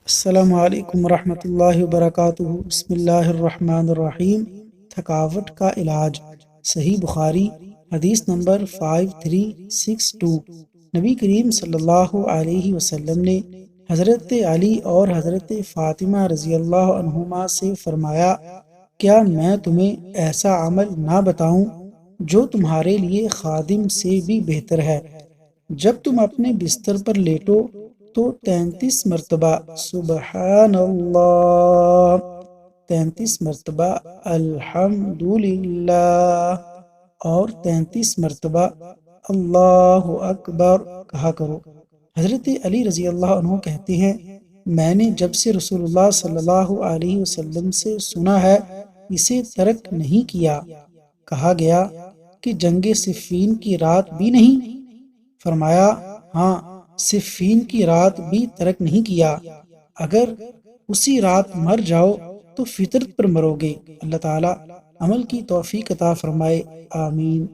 السلام علیکم ورحمۃ اللہ وبرکاتہ۔ بسم اللہ الرحمن الرحیم۔ تھکاوٹ کا علاج۔ صحیح بخاری حدیث نمبر 5362۔ نبی کریم صلی اللہ علیہ وسلم نے حضرت علی اور حضرت فاطمہ رضی اللہ عنہما سے فرمایا، کیا میں تمہیں ایسا عمل نہ بتاؤں جو تمہارے لیے خادم سے بھی بہتر ہے؟ جب تم اپنے بستر پر لیٹو تو 33 مرتبہ سبحان اللہ، 33 مرتبہ الحمدللہ اور 33 مرتبہ اللہ اکبر کہا کرو۔ حضرت علی رضی اللہ عنہ کہتے ہیں، میں نے جب سے رسول اللہ صلی اللہ علیہ وسلم سے سنا ہے اسے ترک نہیں کیا۔ کہا گیا کہ جنگ صفین کی رات بھی نہیں؟ فرمایا، ہاں، صفین کی رات بھی ترک نہیں کیا۔ اگر اسی رات مر جاؤ تو فطرت پر مرو گے۔ اللہ تعالیٰ عمل کی توفیق عطا فرمائے، آمین۔